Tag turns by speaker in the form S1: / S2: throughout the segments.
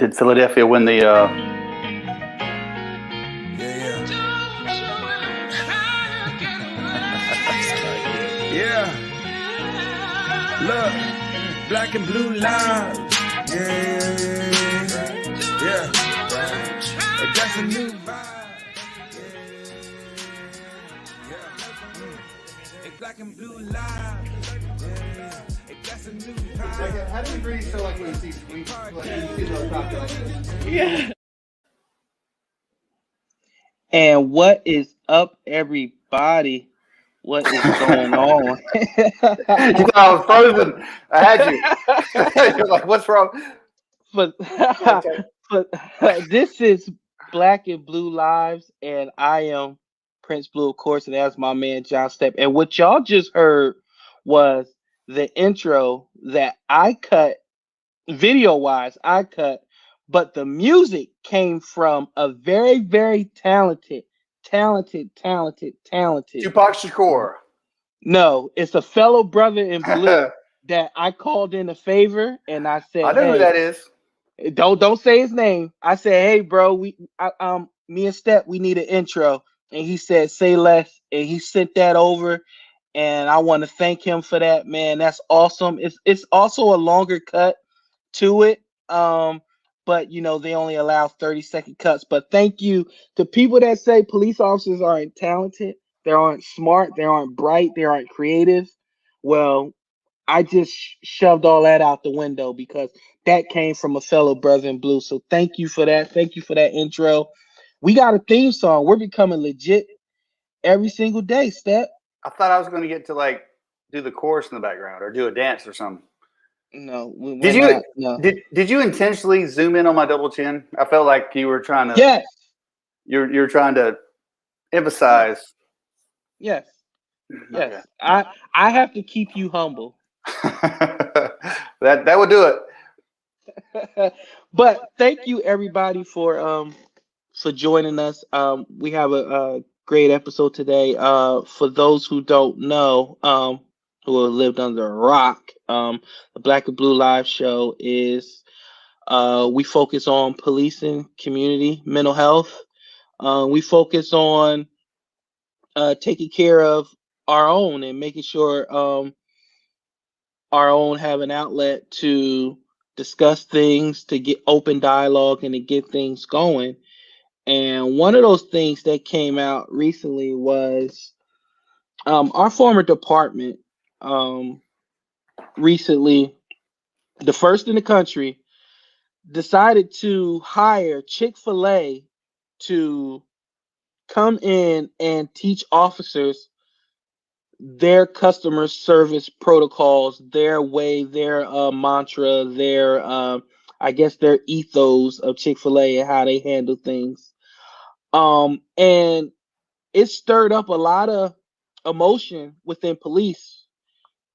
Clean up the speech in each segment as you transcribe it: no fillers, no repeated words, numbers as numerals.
S1: Did Philadelphia win the?
S2: Yeah. Look, black and blue lines. Yeah. That's a new vibe. Black and blue lines. That's a new vibe.
S1: How do you really feel like when you see those top?
S3: Yeah. And what is up, everybody? What is going on?
S1: You thought I was frozen. I had you. You're like, what's wrong?
S3: But this is Black and Blue Lives, and I am Prince Blue, of course, and that's my man John Stepp. And what y'all just heard was the intro that I cut, video-wise, but the music came from a very, very talented.
S1: Tupac Shakur.
S3: No, it's a fellow brother in blue that I called in a favor, and I said,
S1: I know who that is.
S3: Don't say his name. I said, hey, bro, me and Step, we need an intro, and he said, say less, and he sent that over, and I want to thank him for that, man. That's awesome. It's also a longer cut to it, but you know they only allow 30-second cuts. But thank you to people that say police officers aren't talented, they aren't smart, they aren't bright, they aren't creative. Well, I just shoved all that out the window because that came from a fellow brother in blue. So thank you for that. Thank you for that intro. We got a theme song. We're becoming legit every single day, Step.
S1: I thought I was going to get to like do the chorus in the background or do a dance or something.
S3: No,
S1: did you?
S3: Not, no.
S1: Did you intentionally zoom in on my double chin? I felt like you were trying to.
S3: Yes.
S1: You're trying to emphasize.
S3: Yes. Yes.
S1: Okay.
S3: I have to keep you humble.
S1: that would do it.
S3: But thank you everybody for joining us. We have a great episode today. For those who don't know, who have lived under a rock, the Black and Blue Live show is we focus on policing, community, mental health. We focus on taking care of our own and making sure our own have an outlet to discuss things, to get open dialogue, and to get things going. And one of those things that came out recently was our former department recently, the first in the country, decided to hire Chick Fil-A to come in and teach officers their customer service protocols, their way, their mantra, their I guess their ethos of Chick-fil-A and how they handle things. And it stirred up a lot of emotion within police,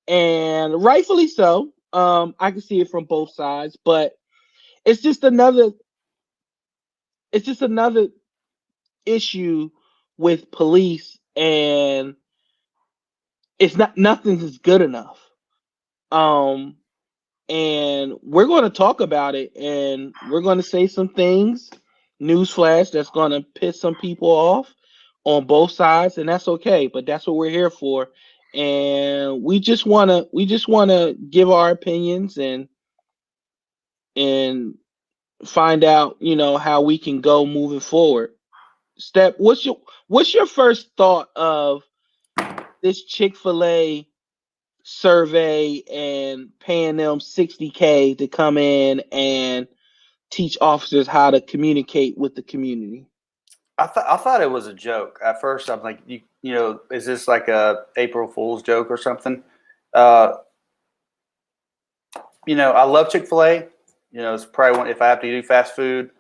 S3: and rightfully so. I can see it from both sides, but it's just another issue with police, and nothing is good enough. And we're going to talk about it, and we're going to say some things, newsflash, that's going to piss some people off on both sides, and that's okay, but that's what we're here for. And we just want to give our opinions and find out, how we can go moving forward. Step, what's your first thought of this Chick-fil-A survey and paying them $60K to come in and teach officers how to communicate with the community?
S1: I thought it was a joke at first. I'm like, you know, is this like a April Fool's joke or something? I love Chick-fil-A. It's probably one, if I have to do fast food,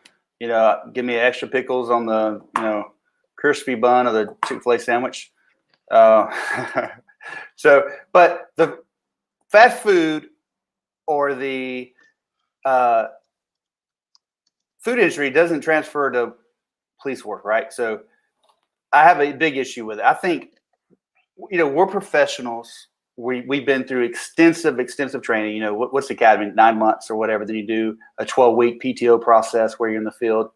S1: give me extra pickles on the crispy bun of the Chick-fil-A sandwich. So, but the fast food or the food industry doesn't transfer to police work, right? So I have a big issue with it. I think, we're professionals. we've been through extensive training. You know, what's the academy? 9 months or whatever. Then you do a 12-week PTO process where you're in the field.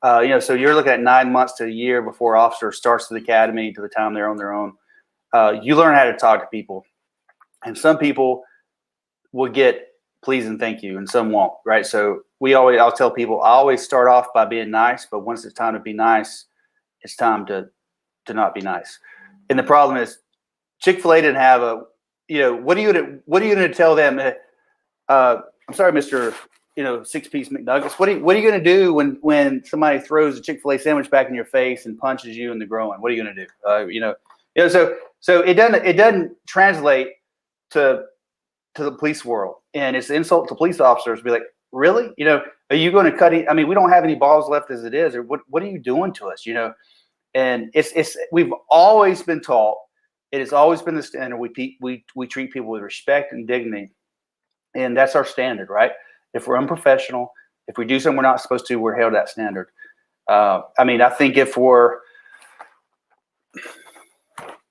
S1: You know, so you're looking at 9 months to a year before an officer starts the academy to the time they're on their own. You learn how to talk to people, and some people will get please and thank you, and some won't. Right? So I'll tell people, I always start off by being nice, but once it's time to be nice, it's time to not be nice. And the problem is, Chick Fil-A didn't have a, you know, what are you gonna tell them? I'm sorry, Mr. You know, 6-piece McNuggets. What are you gonna do when somebody throws a Chick Fil-A sandwich back in your face and punches you in the groin? What are you gonna do? You know, so it doesn't translate to the police world, and it's an insult to police officers to be like, really? You know, are you going to cut it? I mean, we don't have any balls left as it is, or what are you doing to us? You know, and we've always been taught. It has always been the standard. We treat people with respect and dignity, and that's our standard, right? If we're unprofessional, if we do something we're not supposed to, we're held to that standard. I mean, I think if we're,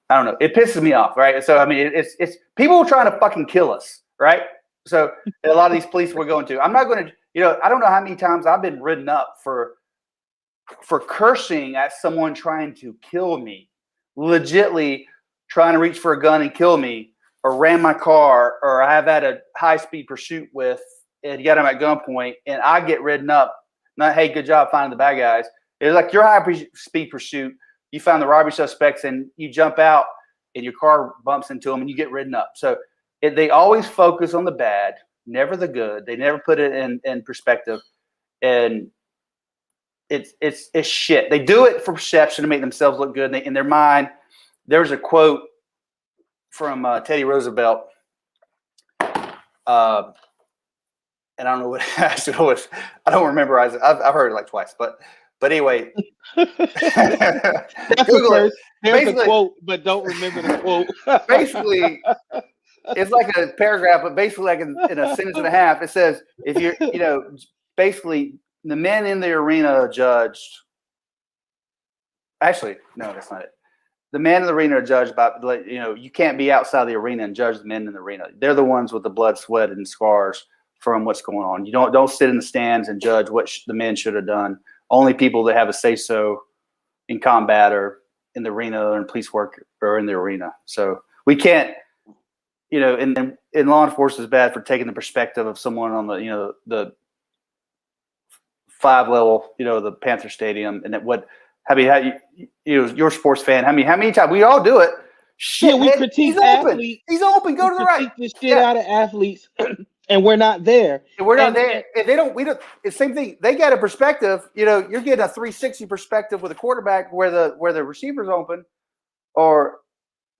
S1: I don't know, it pisses me off, right? So I mean, it's people trying to fucking kill us, right? So a lot of these police we're going to, I'm not going to, you know, I don't know how many times I've been written up for cursing at someone trying to kill me, legitly trying to reach for a gun and kill me, or ran my car, or I have had a high-speed pursuit with and got him at gunpoint, and I get ridden up. Not, hey, good job finding the bad guys. It's like your high-speed pursuit. You found the robbery suspects, and you jump out, and your car bumps into them, and you get ridden up. So they always focus on the bad, never the good. They never put it in perspective, and it's shit. They do it for perception to make themselves look good. In their mind, there's a quote from Teddy Roosevelt, and I don't know what it was. I don't remember. I've heard it like twice, but anyway.
S3: That's the first. There's a quote, but don't remember the quote.
S1: Basically, it's like a paragraph, but basically like in a sentence and a half, it says, if you're, you know, basically the men in the arena are judged. Actually, no, that's not it. The men in the arena are judged by, you know, you can't be outside the arena and judge the men in the arena. They're the ones with the blood, sweat, and scars from what's going on. You don't sit in the stands and judge what the men should have done. Only people that have a say-so in combat or in the arena or in police work or in the arena. So we can't, you know, and law enforcement is bad for taking the perspective of someone on the, you know, the 5 level, you know, the Panther Stadium, and you're a sports fan. How many times we all do it? Shit,
S3: yeah, we critique athletes.
S1: He's open. Go to the right.
S3: Critique the shit out of athletes, and we're not there.
S1: And we're not there. If they don't, we don't. It's the same thing. They get a perspective. You know, you're getting a 360 perspective with a quarterback where the receiver's open, or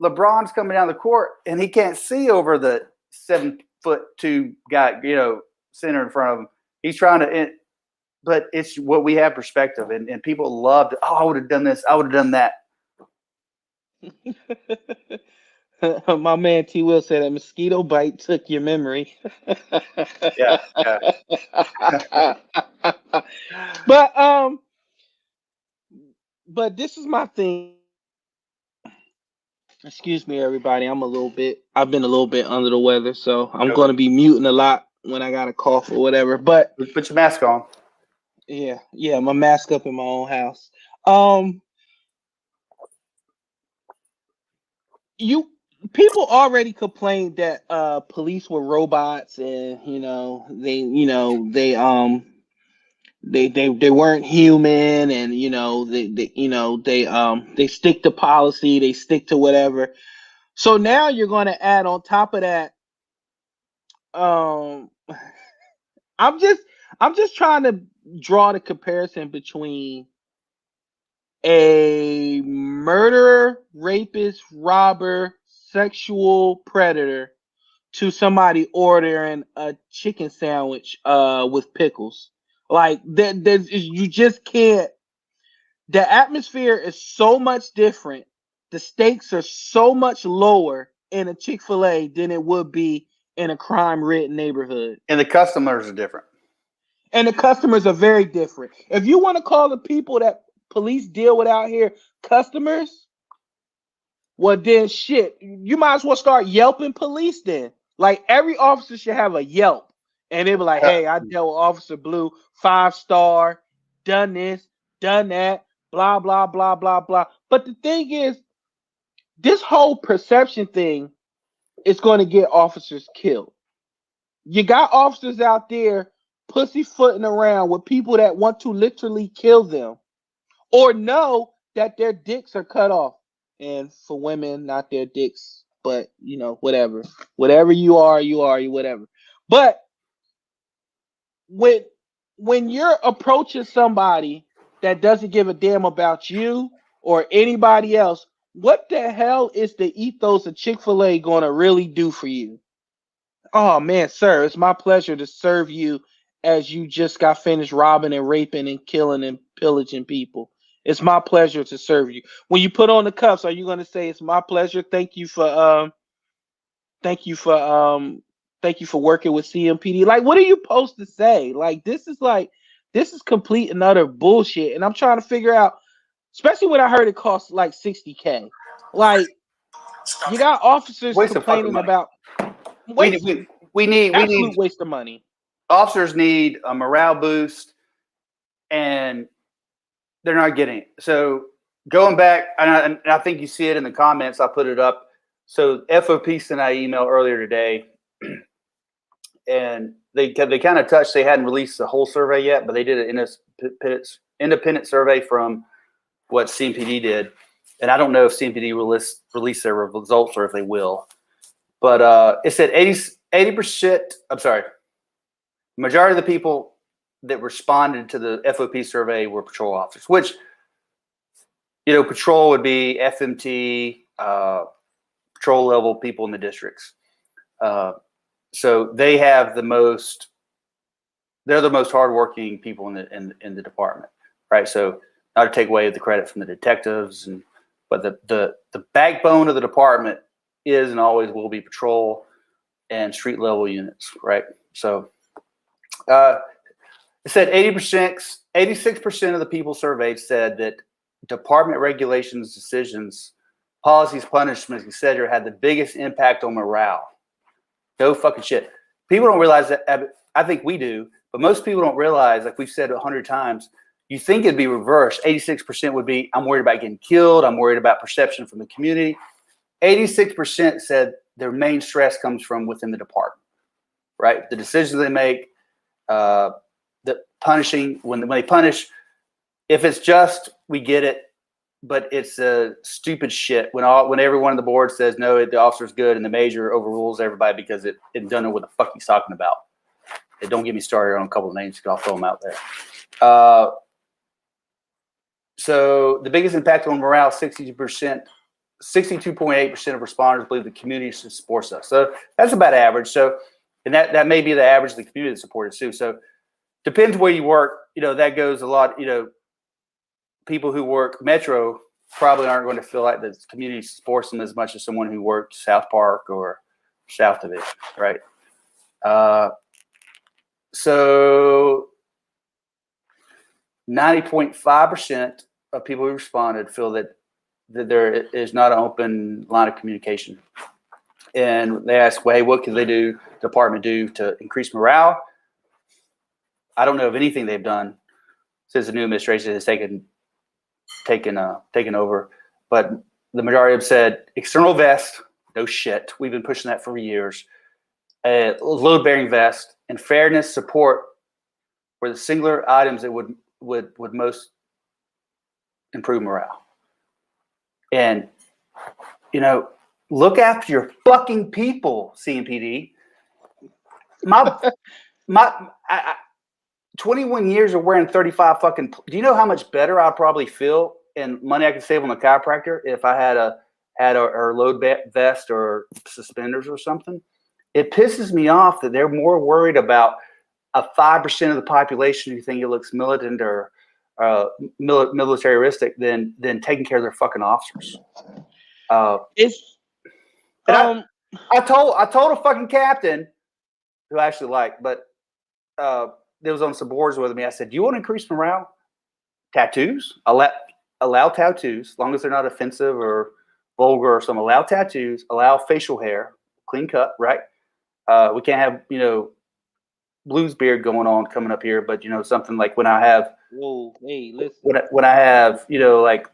S1: LeBron's coming down the court and he can't see over the 7'2" guy, you know, center in front of him. He's trying to. But it's what we have perspective, and people love to. Oh, I would have done this. I would have done that.
S3: My man T. Will said a mosquito bite took your memory.
S1: Yeah.
S3: But this is my thing. Excuse me, everybody. I've been a little bit under the weather, so I'm going to be muting a lot when I got a cough or whatever. But
S1: put your mask on.
S3: Yeah, my mask up in my own house. People already complained that police were robots, and they weren't human, and they stick to policy, they stick to whatever. So now you're going to add on top of that. I'm just trying to draw the comparison between a murderer, rapist, robber, sexual predator to somebody ordering a chicken sandwich with pickles. Like you just can't. The atmosphere is so much different. The stakes are so much lower in a Chick Fil-A than it would be in a crime-ridden neighborhood.
S1: And the customers are different.
S3: And the customers are very different. If you want to call the people that police deal with out here customers, Well, then shit, you might as well start yelping police then. Like every officer should have a Yelp, and they be like, "Hey, I dealt with Officer Blue, 5-star, done this, done that, blah blah blah blah blah." But the thing is, this whole perception thing is going to get officers killed. You got officers out there pussyfooting around with people that want to literally kill them, or know that their dicks are cut off. And for women, not their dicks, but whatever. Whatever you are, you whatever. But when when you're approaching somebody that doesn't give a damn about you or anybody else, what the hell is the ethos of Chick Fil-A going to really do for you? Oh man, sir, it's my pleasure to serve you as you just got finished robbing and raping and killing and pillaging people. It's my pleasure to serve you. When you put on the cuffs, are you going to say it's my pleasure? Thank you for thank you for working with CMPD. Like, what are you supposed to say? Like, this is complete and utter bullshit. And I'm trying to figure out, especially when I heard it costs like $60K. Like, you got officers
S1: Waste of fucking
S3: complaining
S1: money.
S3: about waste,
S1: We need
S3: absolute waste of money.
S1: officers need a morale boost, and they're not getting it. So going back, and I think you see it in the comments. I put it up. So FOP sent out an email earlier today, and they kind of touched. They hadn't released the whole survey yet, but they did an independent survey from what CMPD did. And I don't know if CMPD will release their results or if they will. But it said 80%. I'm sorry. Majority of the people that responded to the FOP survey were patrol officers, which, patrol would be FMT, patrol level people in the districts. So they have they're the most hardworking people in the department, right? So not to take away the credit from the detectives, but the backbone of the department is and always will be patrol and street level units, right? So it said 86% of the people surveyed said that department regulations, decisions, policies, punishments, etc., had the biggest impact on morale. No fucking shit. People don't realize that. I think we do, but most people don't realize, like we've said 100 times, you think it'd be reversed. 86% would be, I'm worried about getting killed. I'm worried about perception from the community. 86% said their main stress comes from within the department, right? The decisions they make, the punishing, when they punish, if it's just, we get it, but it's stupid shit when everyone on the board says no, the officer's good, and the major overrules everybody because it doesn't know what the fuck he's talking about. And don't get me started on a couple of names because I'll throw them out there. So the biggest impact on morale, 62.8% of responders believe the community supports us. So that's about average. So, and that may be the average of the community that supports too. So depends where you work. That goes a lot. People who work Metro probably aren't going to feel like the community supports them as much as someone who worked South Park or South of it, right? So 90.5% of people who responded feel that there is not an open line of communication. And they ask, well, hey, what can the department do to increase morale? I don't know of anything they've done since the new administration has taken over. But the majority have said external vest, no shit. We've been pushing that for years. Load-bearing vest and fairness support were the singular items that would most improve morale. And look after your fucking people, CMPD. My 21 years of wearing 35 fucking. Do you know how much better I'd probably feel and money I could save on the chiropractor if I had a load vest or suspenders or something? It pisses me off that they're more worried about a 5% of the population who think it looks militant or militaristic than taking care of their fucking officers. I told a fucking captain who I actually liked, but that was on some boards with me. I said, "Do you want to increase morale? Tattoos? Allow tattoos, as long as they're not offensive or vulgar or some. Allow tattoos, allow facial hair, clean cut, right? We can't have, blues beard going on coming up here, but something like when I have
S3: Whoa, hey, listen.
S1: when I have like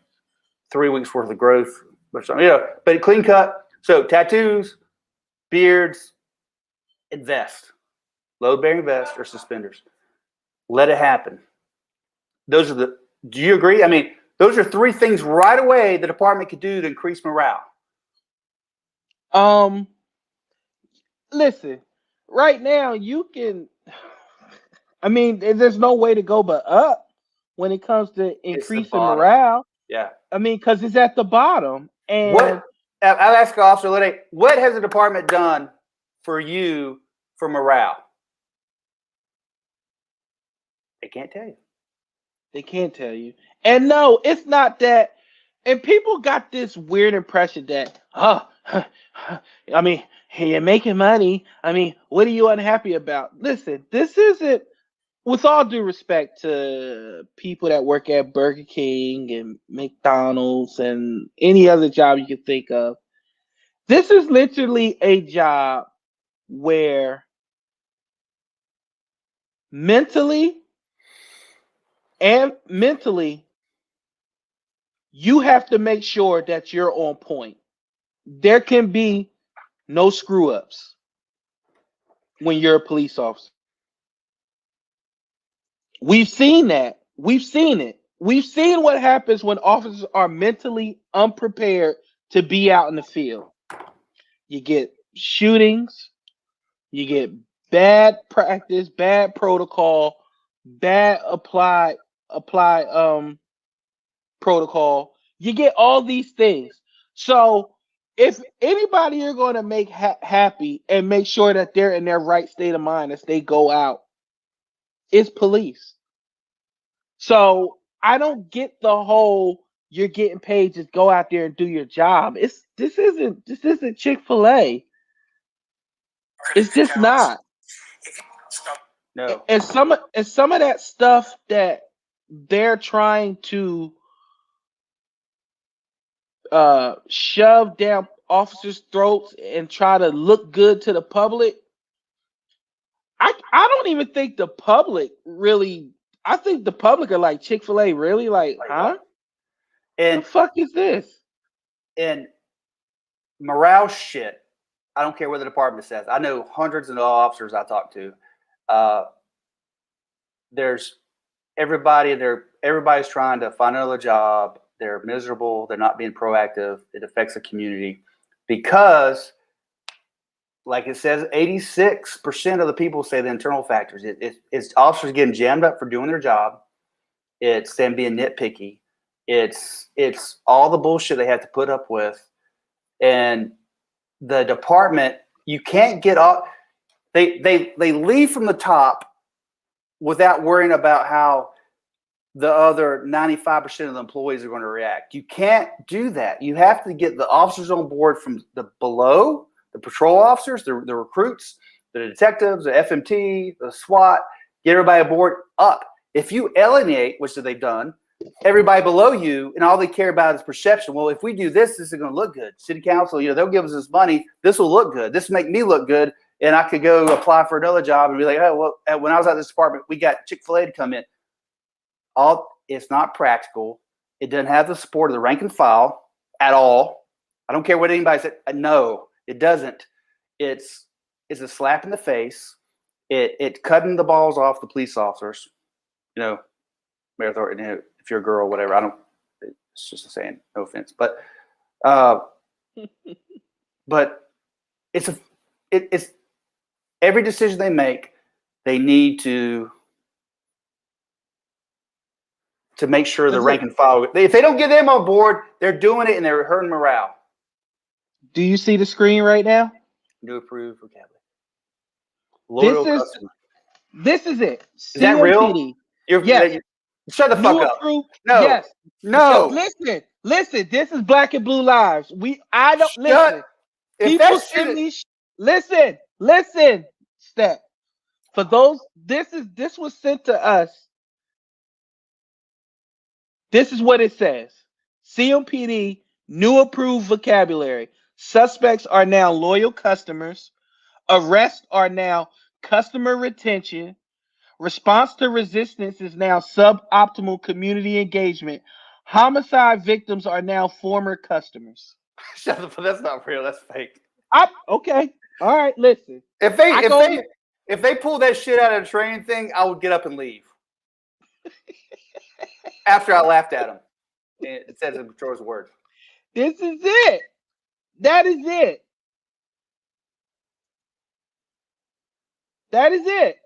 S1: 3 weeks worth of growth or something, but clean cut. So tattoos, beards, and vest, load bearing vest or suspenders. Let it happen. Those are the. Do you agree? I mean, those are three things right away the department could do to increase morale.
S3: Listen, right now you can. I mean, there's no way to go but up when it comes to
S1: It's the
S3: increasing
S1: bottom.
S3: morale.
S1: Yeah.
S3: I mean, because it's at the bottom. And
S1: What? I'll ask Officer Liddy, what has the department done for you for morale? They can't tell you.
S3: they can't tell you. And no, it's not that. And people got this weird impression that, I mean, hey, you're making money. I mean, what are you unhappy about? Listen, this isn't, with all due respect to people that work at Burger King and McDonald's and any other job you can think of, this is literally a job where mentally you have to make sure that you're on point. There can be no screw ups when you're a police officer. We've seen that. We've seen it. We've seen what happens when officers are mentally unprepared to be out in the field. You get shootings, you get bad practice, bad protocol, bad apply protocol. You get all these things. So if anybody you're going to make happy and make sure that they're in their right state of mind as they go out, it's police. So I don't get the whole you're getting paid, just go out there and do your job. This isn't Chick Fil-A. It's just not.
S1: No.
S3: And some of that stuff that they're trying to shove down officers' throats and try to look good to the public. I don't even think the public really. I think the public are like Chick Fil-A, really, like, huh?
S1: And
S3: The fuck is this?
S1: and morale shit. I don't care what the department says. I know hundreds of officers I talk to. There's everybody's trying to find another job. They're miserable. They're not being proactive. It affects the community because, like it says, 86% of the people say the internal factors. It's officers getting jammed up for doing their job. It's them being nitpicky. It's all the bullshit they have to put up with. And the department, you can't get off. They leave from the top without worrying about how the other 95% of the employees are going to react. You can't do that. You have to get the officers on board from the below, the patrol officers, the recruits, the detectives, the FMT, the SWAT, get everybody aboard up. If you alienate, which they've done, everybody below you, and all they care about is perception. Well, if we do this, this is going to look good. City council, they'll give us this money. This will look good. This will make me look good. And I could go apply for another job and be like, oh, well, when I was at this department, we got Chick Fil-A to come in. It's not practical. It doesn't have the support of the rank and file at all. I don't care what anybody said. No, it doesn't. It's a slap in the face. It cutting the balls off the police officers. Mayor Thornton, if you're a girl, whatever. It's just a saying. No offense, but it's every decision they make, they need to make sure the rank and file. If they don't get them on board, they're doing it and they're hurting morale.
S3: Do you see the screen right now?
S1: Do approve for Catholic.
S3: This is it.
S1: Is that real?
S3: Yes.
S1: Shut the fuck up.
S3: Approved.
S1: No.
S3: Yes.
S1: No.
S3: Listen. This is Black and Blue Lives. Listen. People send me. Listen. Step. For those, this was sent to us. This is what it says. CMPD New approved vocabulary. Suspects are now loyal customers. Arrests are now customer retention. Response to resistance is now suboptimal community engagement. Homicide victims are now former customers.
S1: Shut up, that's not real. That's fake.
S3: Okay. All right. Listen.
S1: If they pull that shit out of the training thing, I would get up and leave. After I laughed at him. It says in Patrol's word.
S3: This is it. That is it. That is it.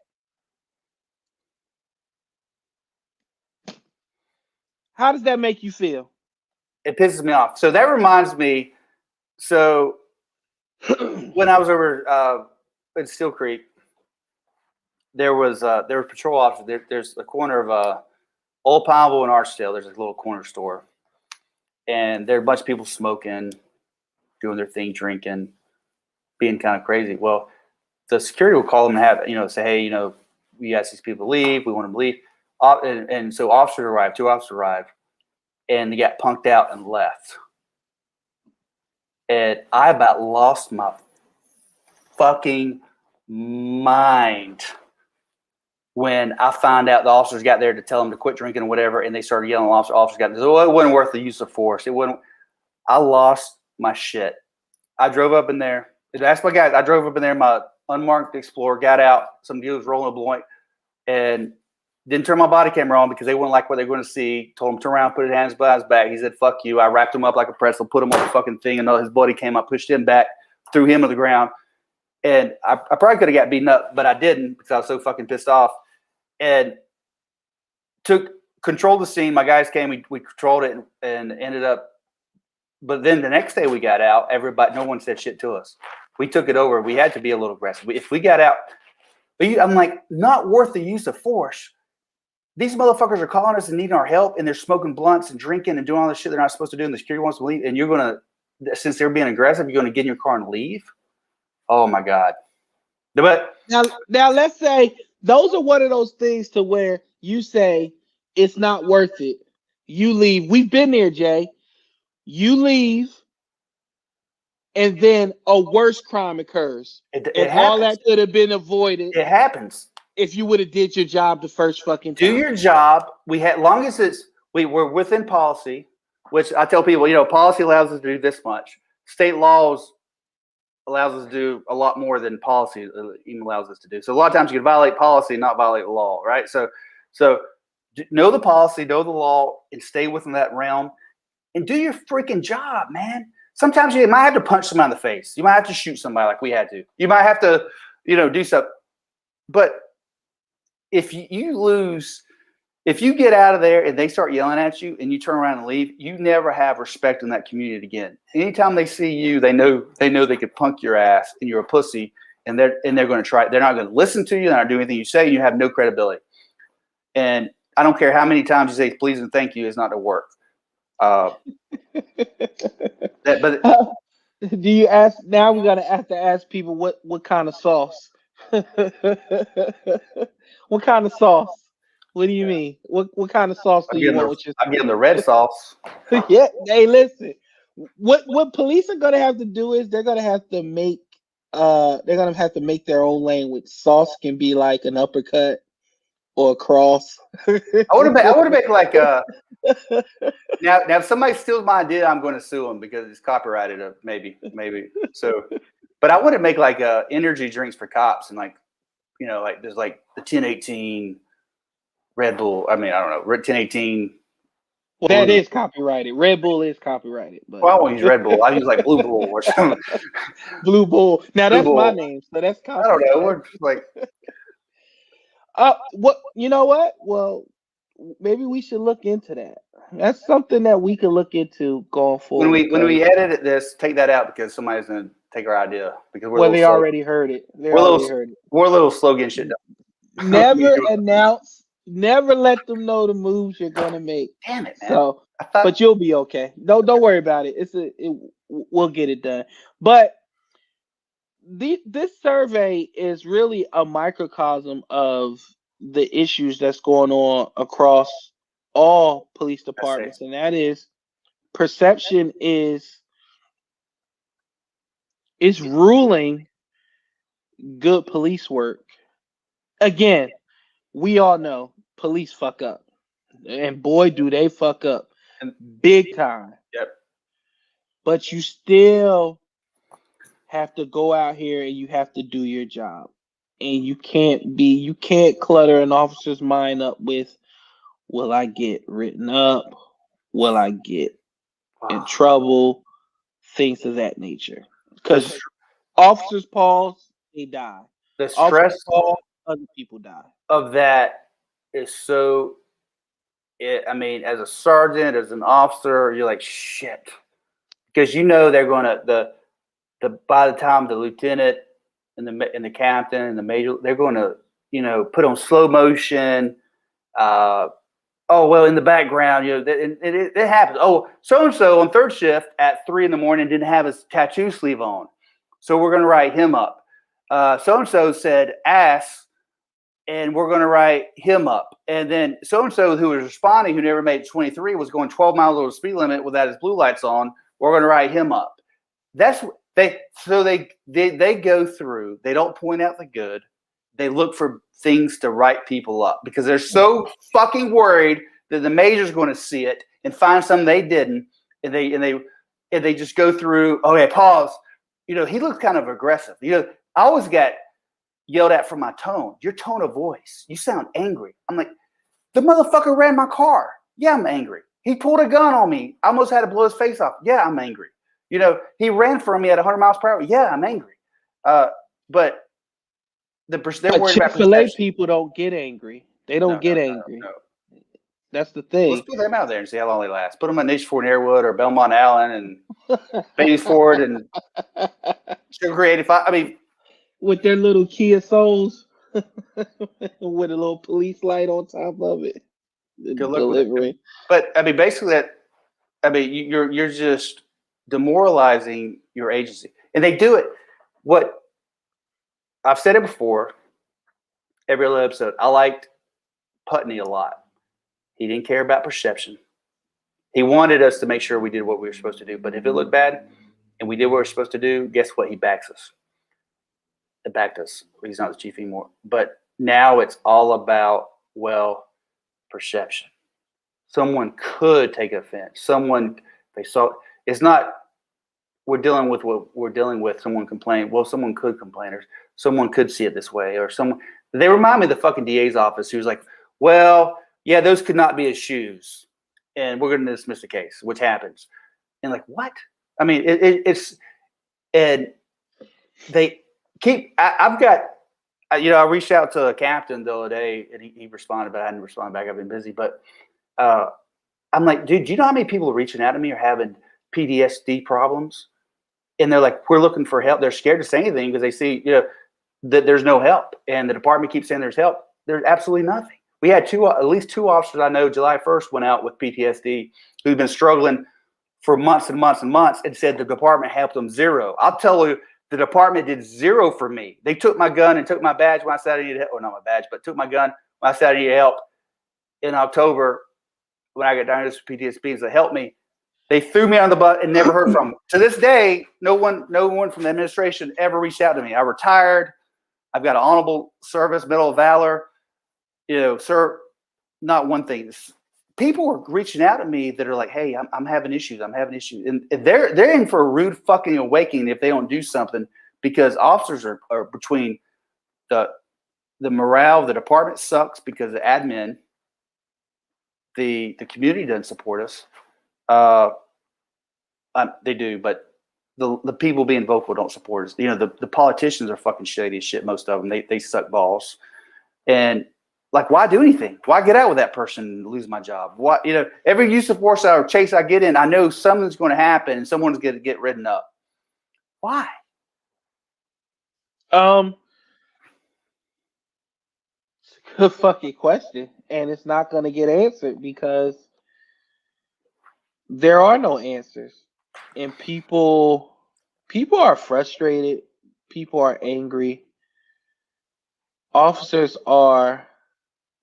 S3: How does that make you feel?
S1: It pisses me off. So that reminds me. So when I was over in Steel Creek, there was patrol officers. There's a corner of Old Pineville and Archdale. There's a little corner store, and there are a bunch of people smoking, doing their thing, drinking, being kind of crazy. Well, the security will call them and have say, hey, we asked these people to leave. We want them to leave, and so officers arrived. 2 officers arrived, and they got punked out and left. And I about lost my fucking mind when I found out the officers got there to tell them to quit drinking or whatever, and they started yelling. Officers got there. Oh, it wasn't worth the use of force. It wasn't. I lost my shit. I drove up in there. That's my guys. I drove up in there in my unmarked Explorer, got out. Some dude was rolling a blunt, and didn't turn my body camera on because they wouldn't like what they were going to see. Told him to turn around, put his hands behind his back. He said, "Fuck you." I wrapped him up like a pretzel, put him on the fucking thing, and his buddy came up, pushed him back, threw him to the ground. And I probably could have got beaten up, but I didn't because I was so fucking pissed off. And controlled the scene. My guys came, we controlled it and ended up. But then the next day we got out, no one said shit to us. We took it over. We had to be a little aggressive. If we got out, I'm like, not worth the use of force. These motherfuckers are calling us and needing our help, and they're smoking blunts and drinking and doing all this shit they're not supposed to do, and the security wants to leave, and you're going to, since they're being aggressive, you're going to get in your car and leave? Oh, my God. But
S3: now let's say those are one of those things to where you say it's not worth it. You leave. We've been there, Jay. You leave, and then a worse crime occurs.
S1: It
S3: all
S1: happens.
S3: that could have been avoided.
S1: It happens.
S3: If you would have did your job the first fucking time.
S1: Do your job. Long as we're within policy, which I tell people, policy allows us to do this much. State laws allows us to do a lot more than policy even allows us to do. So a lot of times you can violate policy and not violate the law, right? So know the policy, know the law, and stay within that realm, and do your freaking job, man. Sometimes you might have to punch somebody in the face. You might have to shoot somebody like we had to. You might have to, do something. But if you get out of there and they start yelling at you and you turn around and leave, you never have respect in that community again. Anytime they see you, they know they could punk your ass and you're a pussy, and they're going to try. They're not going to listen to you. They're not doing anything you say. And you have no credibility. And I don't care how many times you say please and thank you, it's not going to work.
S3: Do you ask? Now we're gonna have to ask people what kind of sauce. What kind of sauce? What do you mean? What kind of sauce do you want with your?
S1: I'm getting the red sauce.
S3: Yeah. Hey, listen. What police are gonna have to do is they're gonna have to make their own language. Sauce can be like an uppercut or a cross.
S1: I would have make like now if somebody steals my idea, I'm going to sue them because it's copyrighted. Maybe so, but I wouldn't make like energy drinks for cops and like there's like the 1018 Red Bull. I mean, I don't know, 1018.
S3: Well, that is copyrighted. Red Bull is copyrighted. But
S1: I won't use Red Bull. I use like Blue Bull or something.
S3: Blue Bull. Now that's my
S1: Bull.
S3: name, so that's copyrighted.
S1: I don't know. We're just like.
S3: What you know what? Well, maybe we should look into that. That's something that we could look into going forward.
S1: When we edit this, take that out because somebody's gonna take our idea because
S3: they already heard it. We're
S1: a little slow getting shit done.
S3: Never announce. Never let them know the moves you're gonna make.
S1: Damn it, man.
S3: So, but you'll be okay. Don't worry about it. We'll get it done. But this survey is really a microcosm of the issues that's going on across all police departments, and that is perception is ruling good police work. Again, we all know police fuck up. And boy, do they fuck up big time.
S1: Yep.
S3: But you still have to go out here and you have to do your job. And you can't clutter an officer's mind up with, will I get written up? Will I get in trouble? Things of that nature. Because officers pause, they die.
S1: The
S3: Officers
S1: stress
S3: pause, other people die.
S1: of that is so. I mean, as a sergeant, as an officer, you're like shit, because you know they're going to the by the time the lieutenant and the captain and the major, they're going to put on slow motion. Oh well, in the background, it happens. Oh, so and so on third shift at 3 a.m. didn't have his tattoo sleeve on, so we're going to write him up. So and so said ass, and we're going to write him up. And then so and so who was responding, who never made 23, was going 12 miles over the speed limit without his blue lights on. We're going to write him up. That's they go through. They don't point out the good. They look for things to write people up because they're so fucking worried that the major's going to see it and find something they didn't, and they just go through. Oh yeah, pause. He looks kind of aggressive. I always got yelled at for my tone. Your tone of voice. You sound angry. I'm like, the motherfucker ran my car. Yeah, I'm angry. He pulled a gun on me. I almost had to blow his face off. Yeah, I'm angry. He ran from me at 100 miles per hour. Yeah, I'm angry. But they're worried
S3: Chick
S1: about
S3: Fil-A
S1: perception.
S3: people don't get angry. They don't get angry.
S1: No.
S3: That's the thing.
S1: Let's put them out there and see how long they last. Put them on Niche Ford and Airwood or Belmont Allen and Bates Ford and Sugar Creek 85. I mean,
S3: with their little Kia Souls with a little police light on top of it.
S1: good luck with it. But I mean, basically you're just demoralizing your agency. And they do it. What I've said it before, every other episode, I liked Putney a lot. He didn't care about perception. He wanted us to make sure we did what we were supposed to do. But if it looked bad and we did what we were supposed to do, guess what? He backs us. It backed us. He's not the chief anymore. But now it's all about, perception. Someone could take offense. They saw. It's not. We're dealing with what we're dealing with. Someone complained. Well, someone could complain, or someone could see it this way, or someone. They remind me of the fucking DA's office, who's like, well, yeah, those could not be his shoes, and we're going to dismiss the case, which happens. And like, what? I mean, it's, and they keep. I've got. I reached out to a captain the other day, and he responded, but I hadn't responded back. I've been busy, but I'm like, dude, do you know how many people are reaching out to me are having PTSD problems? And they're like, we're looking for help. They're scared to say anything because they see, that there's no help, and the department keeps saying there's help. There's absolutely nothing. We had at least two officers I know July 1st went out with PTSD who've been struggling for months and months and months, and said the department helped them zero. I'll tell you, the department did zero for me. They took my gun and took my badge when I said I needed help. Or not my badge, but took my gun when I said I needed help in October when I got diagnosed with PTSD. So help me. They threw me on the bus and never heard from them. To this day, no one from the administration ever reached out to me. I retired. I've got an honorable service, Medal of Valor. Sir, not one thing. People are reaching out to me that are like, hey, I'm having issues. I'm having issues. And they're in for a rude fucking awakening if they don't do something, because officers are between the morale of the department sucks because the admin, the community doesn't support us. They do, but the people being vocal don't support us. The politicians are fucking shady as shit. Most of them, they suck balls. And like, why do anything? Why get out with that person and lose my job? Why, every use of force or chase I get in, I know something's going to happen and someone's going to get ridden up. Why?
S3: It's a good fucking question, and it's not going to get answered because there are no answers, and people are frustrated. People are angry. Officers are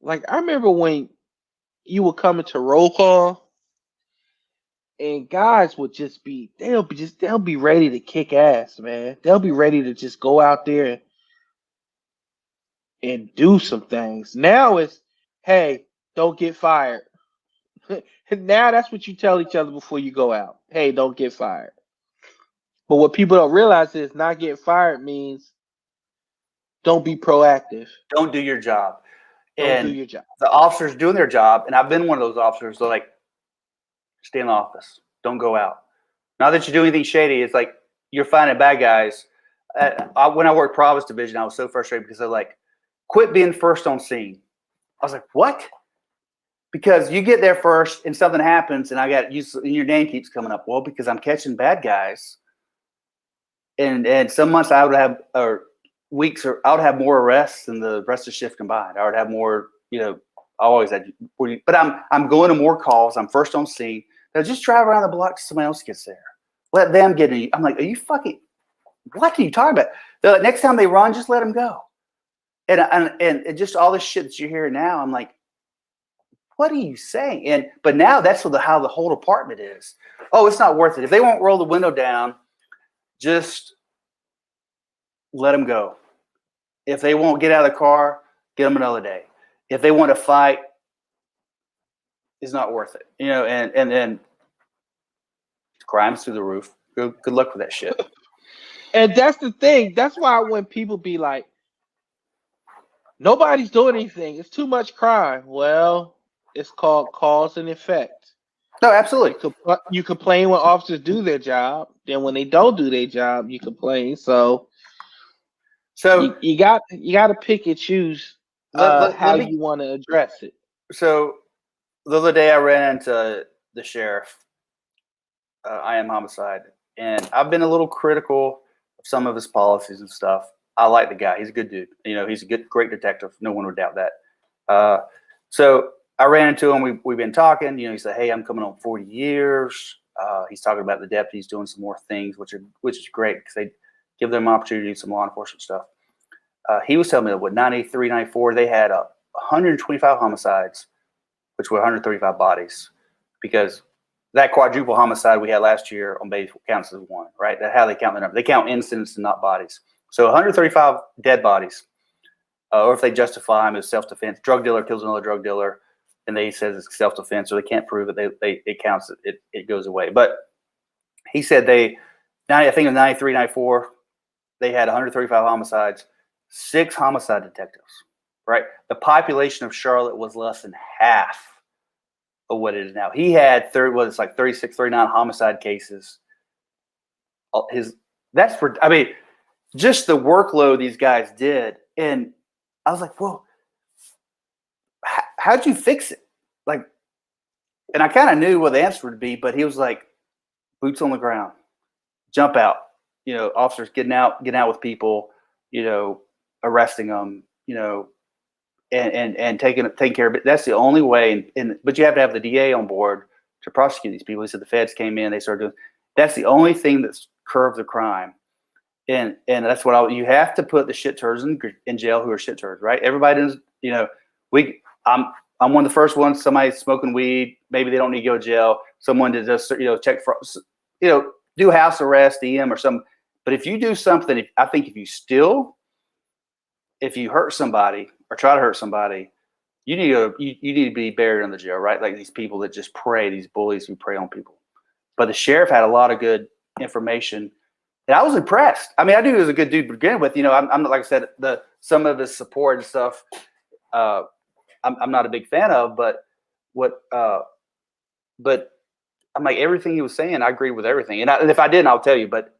S3: like, I remember when you would come into roll call And guys would just be they'll be ready to kick ass, man. They'll be ready to just go out there and do some things. Now it's, hey, don't get fired. Now that's what you tell each other before you go out. Hey, don't get fired. But what people don't realize is not getting fired means don't be proactive.
S1: Don't do your job.
S3: Don't do
S1: And
S3: your job.
S1: the officers doing their job, and I've been one of those officers. They're like, stay in the office. Don't go out. Not that you do anything shady. It's like you're finding bad guys. When I worked Providence Division, I was so frustrated because they're like, quit being first on scene. I was like, what? Because you get there first and something happens, and your name keeps coming up. Well, because I'm catching bad guys, and some months I would have or weeks or I would have more arrests than the rest of the shift combined. I would have more. I always had 40, but I'm going to more calls. I'm first on scene. Now just drive around the block till somebody else gets there. Let them get in. I'm like, are you fucking? What are you talking about? They're like, next time they run, just let them go. And just all this shit that you hear now, I'm like, what are you saying? But now that's how the whole department is. Oh, it's not worth it. If they won't roll the window down, just let them go. If they won't get out of the car, get them another day. If they want to fight, it's not worth it. And then crime's through the roof. Good luck with that shit.
S3: And that's the thing. That's why when people be like, nobody's doing anything, it's too much crime. Well, it's called cause and effect.
S1: No, absolutely.
S3: You complain when officers do their job. Then when they don't do their job, you complain. So you got to pick and choose how you want to address it.
S1: So the other day I ran into the sheriff. I am homicide, and I've been a little critical of some of his policies and stuff. I like the guy; he's a good dude. He's a great detective. No one would doubt that. So I ran into him. We've been talking. He said, "Hey, I'm coming on 40 years." He's talking about the deputies doing some more things, which is great because they give them opportunity to do some law enforcement stuff. He was telling me that what 93, 94, they had 125 homicides, which were 135 bodies, because that quadruple homicide we had last year on base counts as one, right? That's how they count the number. They count incidents and not bodies. So 135 dead bodies, or if they justify them as self-defense, drug dealer kills another drug dealer, and they says it's self-defense, or they can't prove it. It counts. It goes away. But he said I think in 93, 94, they had 135 homicides, 6 homicide detectives, right? The population of Charlotte was less than half of what it is now. He had 36, 39 homicide cases. Just the workload these guys did. And I was like, well, how'd you fix it? And I kind of knew what the answer would be, but he was like, boots on the ground, jump out, officers getting out with people, arresting them, and taking care of it. That's the only way. But you have to have the DA on board to prosecute these people. He said the feds came in, they started doing. That's the only thing that's curbed the crime, and that's what you have to put the shit turds in jail who are shit turds, right? Everybody does. I'm one of the first ones. Somebody smoking weed, maybe they don't need to go to jail. Someone to just check for do house arrest, EM or something. But if you do something, I think if you steal, if you hurt somebody or try to hurt somebody, you need to be buried in the jail, right? Like these people that just prey, these bullies who prey on people. But the sheriff had a lot of good information, and I was impressed. I mean, I knew he was a good dude to begin with. I'm not, like I said, some of his support and stuff. I'm not a big fan of, but I'm like everything he was saying, I agree with everything. And if I didn't, I'll tell you. But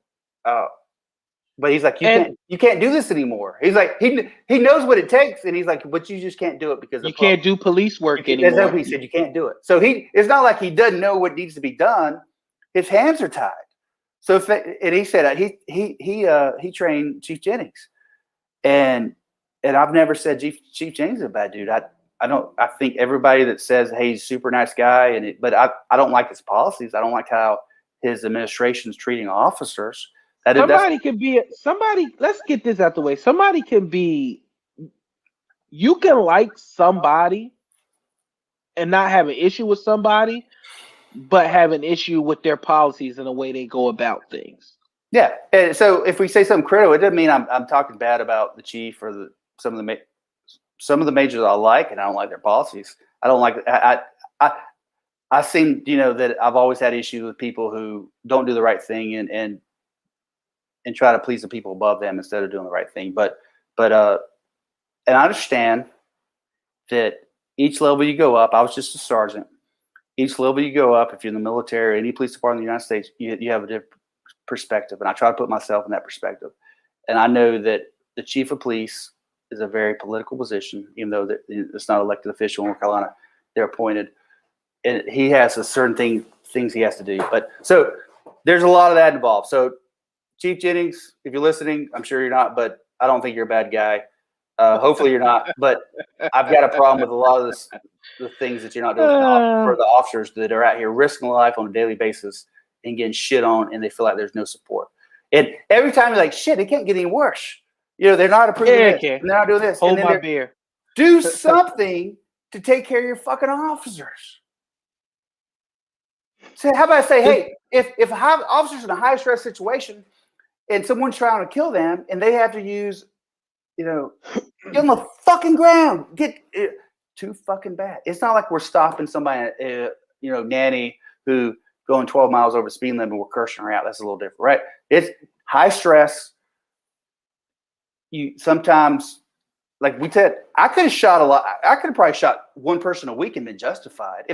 S1: he's like, you can't do this anymore. He's like, he knows what it takes, and he's like, but you just can't do it because
S3: you can't do police work anymore.
S1: That's what he said. You can't do it. So it's not like he doesn't know what needs to be done. His hands are tied. So and he said he trained Chief Jennings, and I've never said Chief Jennings is a bad dude. I think everybody that says, hey, he's a super nice guy, but I don't like his policies. I don't like how his administration is treating officers. Somebody. Let's get this out the way. You can like somebody and not have an issue with somebody,
S3: but have an issue with their policies and the way they go about things.
S1: Yeah. And so if we say something critical, it doesn't mean I'm talking bad about the chief or some of the majors I like, and I don't like their policies. I don't like. I seem, that I've always had issues with people who don't do the right thing and try to please the people above them instead of doing the right thing. But and I understand that each level you go up. I was just a sergeant. Each level you go up, if you're in the military or any police department in the United States, you have a different perspective, and I try to put myself in that perspective. And I know that the chief of police is a very political position, even though it's not an elected official in North Carolina. They're appointed, and he has a certain things he has to do. But so there's a lot of that involved. So Chief Jennings, if you're listening, I'm sure you're not, but I don't think you're a bad guy. Hopefully you're not, but I've got a problem with a lot of the things that you're not doing for the officers that are out here risking life on a daily basis and getting shit on, and they feel like there's no support. And every time you're like, shit, it can't get any worse. They're not approving this, and they're not doing this.
S3: Hold
S1: and
S3: my beer.
S1: Do something to take care of your fucking officers. So how about I say, hey, if officers in a high stress situation and someone's trying to kill them and they have to use, get on the fucking ground, get too fucking bad. It's not like we're stopping somebody, nanny who going 12 miles over the speed limit and we're cursing her out. That's a little different, right? It's high stress. You sometimes, like we said, I could have shot a lot. I could have probably shot one person a week and been justified.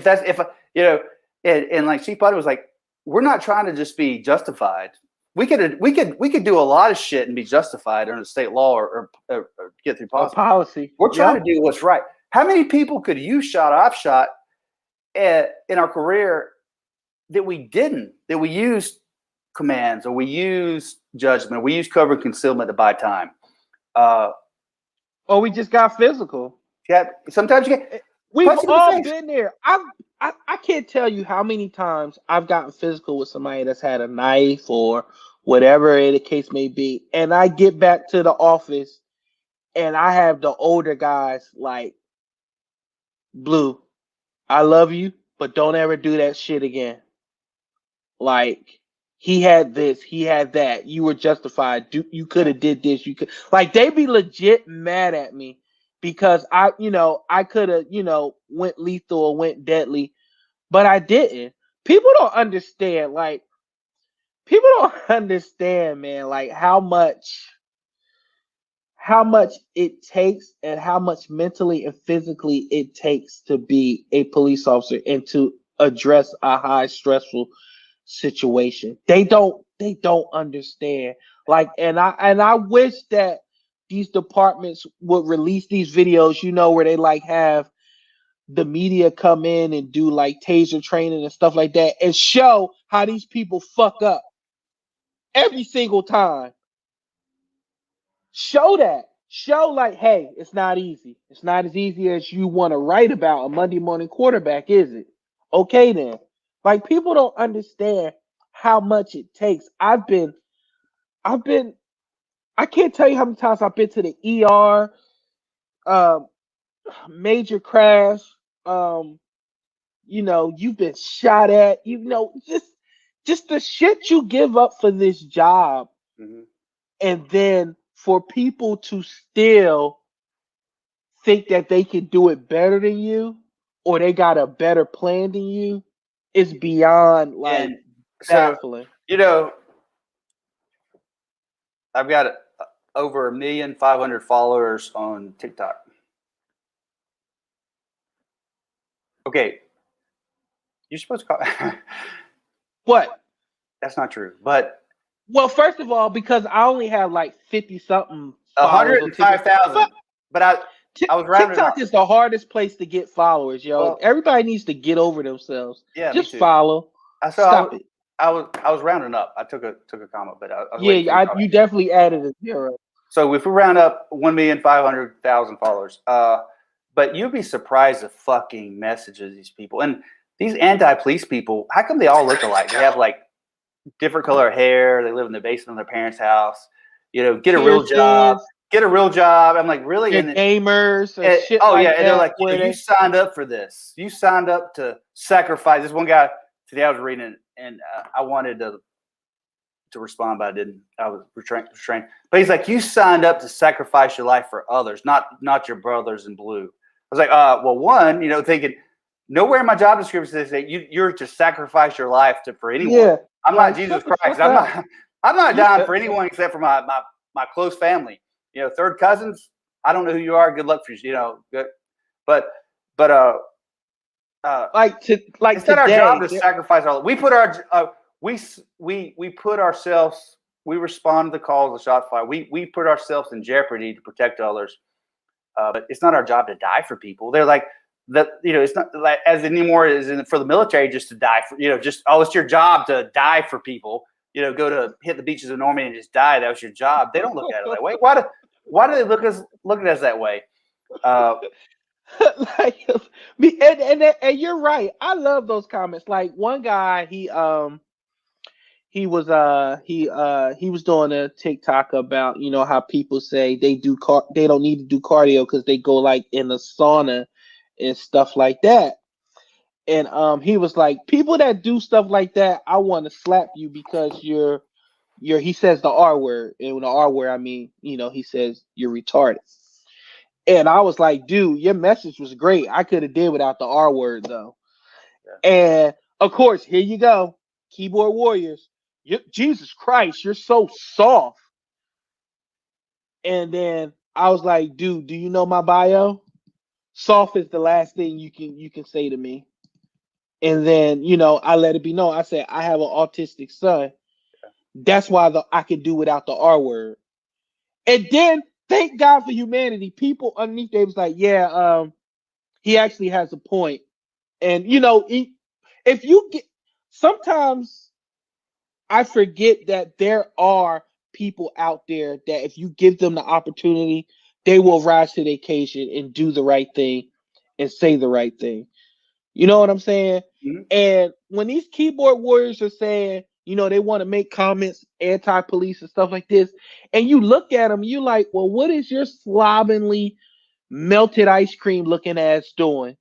S1: And like Chief Buddy was like, we're not trying to just be justified. We could do a lot of shit and be justified under state law or get through policy. We're trying to do what's right. How many people could you shot or I've shot in our career that we didn't? That we used commands or we used judgment, or we used cover and concealment to buy time.
S3: Or we just got physical.
S1: Yeah, sometimes you get.
S3: We've all been there. I can't tell you how many times I've gotten physical with somebody that's had a knife or whatever the case may be, and I get back to the office and I have the older guys like, Blue, I love you, but don't ever do that shit again. Like, he had this, he had that. You were justified. You could have did this. You could, like, they be legit mad at me because I could have, went lethal or went deadly, but I didn't. People don't understand, man, like how much it takes and how much mentally and physically it takes to be a police officer and to address a high stressful situation. They don't understand. And I wish that these departments would release these videos, where they have the media come in and do taser training and stuff like that and show how these people fuck up every single time. Show that. Show hey, it's not easy. It's not as easy as you want to write about a Monday morning quarterback, is it? Okay then. People don't understand how much it takes. I can't tell you how many times I've been to the ER, major crash, you've been shot at, just the shit you give up for this job.
S1: Mm-hmm.
S3: And then for people to still think that they can do it better than you or they got a better plan than you is beyond baffling.
S1: I've got over 1,500,000 followers on TikTok. Okay. You're supposed to call.
S3: What?
S1: That's not true. But
S3: well, first of all, because I only have 50 something.
S1: 105,000. But I was rounding
S3: TikTok
S1: up.
S3: is the hardest place to get followers, yo.
S1: Well,
S3: everybody needs to get over themselves.
S1: Yeah,
S3: just follow. Stop it.
S1: I was rounding up. I took a comment, but
S3: you definitely added a zero.
S1: So if we round up 1,500,000 followers, but you'd be surprised the fucking messages these people and these anti-police people. How come they all look alike? They have different color hair. They live in the basement of their parents' house. Get a real job. Get a real job. I'm like, really?
S3: They're gamers. And shit
S1: and they're like,
S3: you
S1: signed up for this. You signed up to sacrifice. This one guy today I was reading it, and I wanted to respond, but I didn't. I was restrained. But he's like, you signed up to sacrifice your life for others, not your brothers in blue. I was like, well, one, thinking nowhere in my job description says that you're to sacrifice your life for anyone.
S3: Yeah,
S1: I'm
S3: like,
S1: not Jesus
S3: shut the
S1: Christ.
S3: fuck up.
S1: I'm not
S3: Yeah.
S1: dying for anyone except for my close family. Third cousins. I don't know who you are. Good luck for you. Good, but
S3: like
S1: it's not our
S3: today.
S1: job to sacrifice our. We put our we put ourselves. We respond to the calls of shots fired. We put ourselves in jeopardy to protect others. But it's not our job to die for people. They're like that. It's not like as anymore as for the military just to die for. Just it's your job to die for people. Go to hit the beaches of Normandy and just die. That was your job. They don't look at it that way. Why do they look at us that way?
S3: Like, and you're right. I love those comments. Like one guy, he was doing a TikTok about how people say they don't need to do cardio because they go like in the sauna and stuff like that. And he was like, people that do stuff like that, I want to slap you because you're he says the R word, and with the R word I mean he says you're retarded. And I was like, dude, your message was great. I could have did without the R word though. Yeah. And of course, here you go, keyboard warriors. Jesus Christ, you're so soft. And then I was like, dude, do you know my bio? Soft is the last thing you can say to me. And then I let it be known. I said I have an autistic son. That's why I could do without the R word. And then thank God for humanity. People underneath there was like, yeah, he actually has a point. And if you get sometimes I forget that there are people out there that if you give them the opportunity, they will rise to the occasion and do the right thing and say the right thing. You know what I'm saying? Mm-hmm. And when these keyboard warriors are saying, they want to make comments anti-police and stuff like this, and you look at them, you like, well, what is your slovenly melted ice cream looking ass doing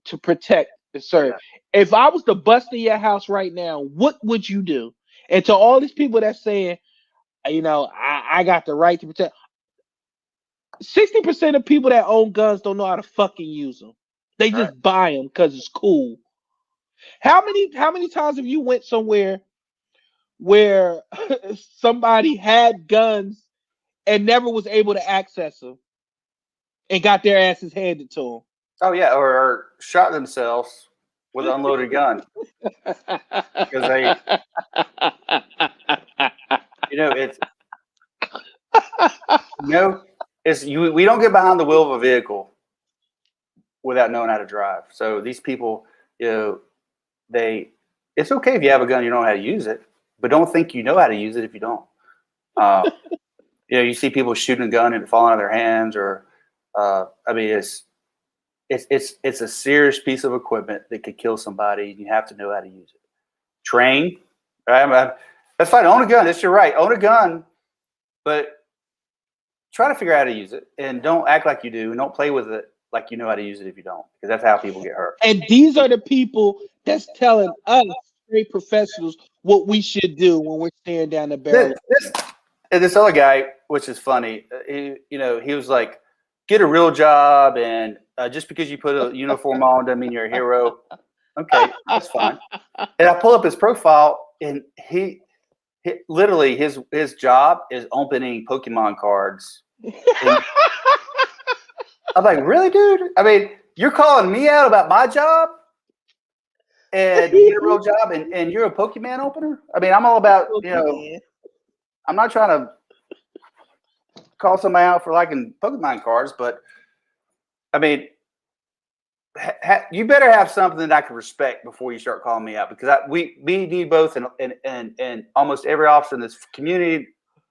S3: to protect the serve? Yeah. If I was to bust in your house right now, what would you do? And to all these people that saying, I got the right to protect. 60% of people that own guns don't know how to fucking use them. They just buy them because it's cool. How many times have you went somewhere where somebody had guns and never was able to access them and got their asses handed to them?
S1: Oh yeah, or shot themselves with an unloaded gun because they, we don't get behind the wheel of a vehicle without knowing how to drive. So these people, it's okay if you have a gun, you know how to use it, but don't think you know how to use it if you don't. You see people shooting a gun and it falling out of their hands, or it's a serious piece of equipment that could kill somebody. You have to know how to use it. Train, right? That's fine. Own a gun. That's your right. Own a gun, but try to figure out how to use it, and don't act like you do, and don't play with it like you know how to use it if you don't, because that's how people get hurt.
S3: And these are the people that's telling us, straight professionals, what we should do when we're staring down the barrel.
S1: This other guy, which is funny, he was like, get a real job, and just because you put a uniform on doesn't mean you're a hero. Okay, that's fine. And I pull up his profile, and he literally his job is opening Pokemon cards. I'm like, really, dude? I mean, you're calling me out about my job and you get a real job, and you're a Pokemon opener? I mean, I'm all about, I'm not trying to call somebody out for liking Pokemon cards, but I mean, you better have something that I can respect before you start calling me out, because we need both, and almost every officer in this community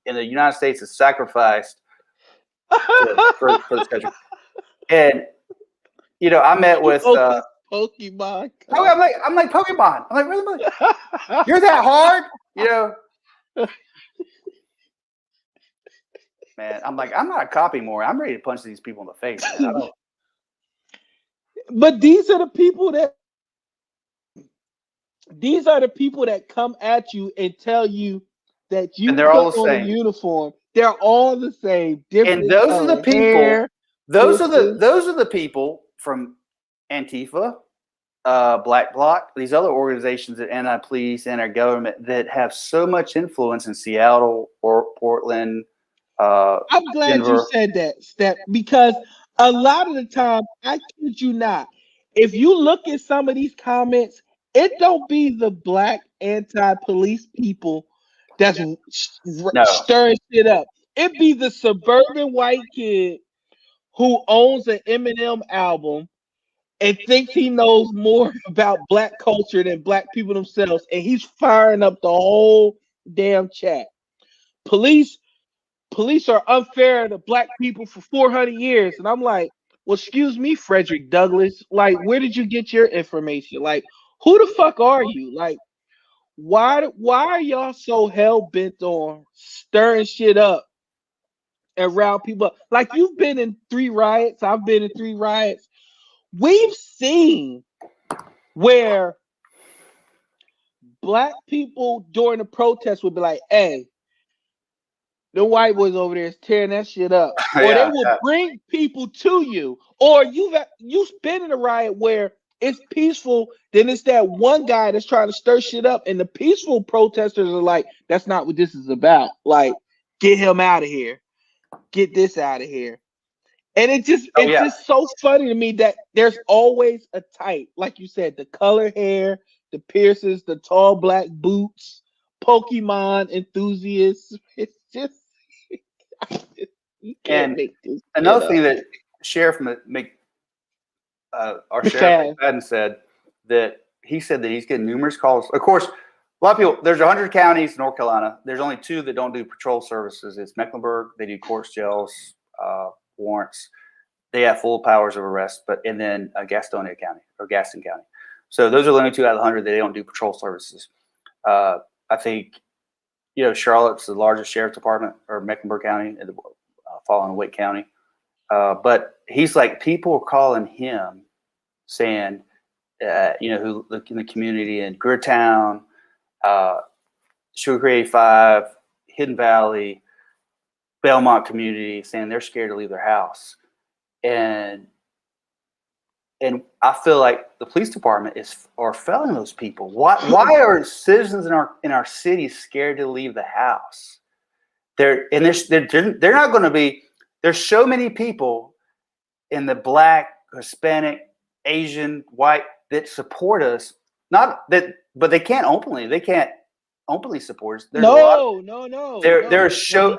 S1: in the United States is sacrificed for this country. And I met with
S3: Pokemon.
S1: I'm like Pokemon. I'm like, really? You're that hard? Man, I'm like, I'm not a cop anymore. I'm ready to punch these people in the face, man.
S3: But these are the people that These are the people that come at you and tell you that
S1: And
S3: you
S1: they're
S3: put
S1: all the
S3: on a
S1: same.
S3: uniform. They're all the same,
S1: And
S3: different
S1: those are the
S3: color
S1: people.
S3: hair. This, this.
S1: Those are the people from Antifa, Black Bloc, these other organizations that anti-police and our government that have so much influence in Seattle or Portland,
S3: I'm glad you
S1: Denver.
S3: said that, Step, because a lot of the time, I kid you not, if you look at some of these comments, it don't be the black anti-police people that's
S1: No,
S3: stirring shit up. It be the suburban white kid who owns an Eminem album and thinks he knows more about black culture than black people themselves, and he's firing up the whole damn chat. Police police are unfair to black people for 400 years. And I'm like, well, excuse me, Frederick Douglass. Like, where did you get your information? Like, who the fuck are you? Like, why are y'all so hell bent on stirring shit up and round people up? Like, you've been in 3 riots. I've been in 3 riots. We've seen where black people during the protest would be like, hey, the white boys over there is tearing that shit up, or they
S1: yeah,
S3: will
S1: yeah.
S3: bring people to you, or you've been in a riot where it's peaceful, then it's that one guy that's trying to stir shit up, and the peaceful protesters are like, "That's not what this is about. Like, get him out of here, get this out of here." And
S1: Oh
S3: it's
S1: yeah.
S3: just so funny to me that there's always a type, like you said, the color hair, the piercings, the tall black boots, Pokemon enthusiasts. It's just you can't
S1: And
S3: make this shit
S1: another
S3: up.
S1: thing that Sheriff our sheriff
S3: McFadden.
S1: McFadden said that he said that he's getting numerous calls. Of course, a lot of people. There's 100 counties in North Carolina. There's only 2 that don't do patrol services. It's Mecklenburg. They do courts, jails, warrants. They have full powers of arrest. And then Gastonia County or Gaston County. So those are the only 2 out of the 100 that they don't do patrol services. I think Charlotte's the largest sheriff's department, or Mecklenburg County, following Wake County. But he's like, people are calling him saying, who look in the community in Greertown, Sugar Creek 85, Hidden Valley, Belmont community, saying they're scared to leave their house. And I feel like the police department are failing those people. Why are citizens in our city scared to leave the house? They're not going to be. There's so many people in the Black, Hispanic, Asian, white that support us. Not that, but they can't openly. They can't openly support us. There's a lot.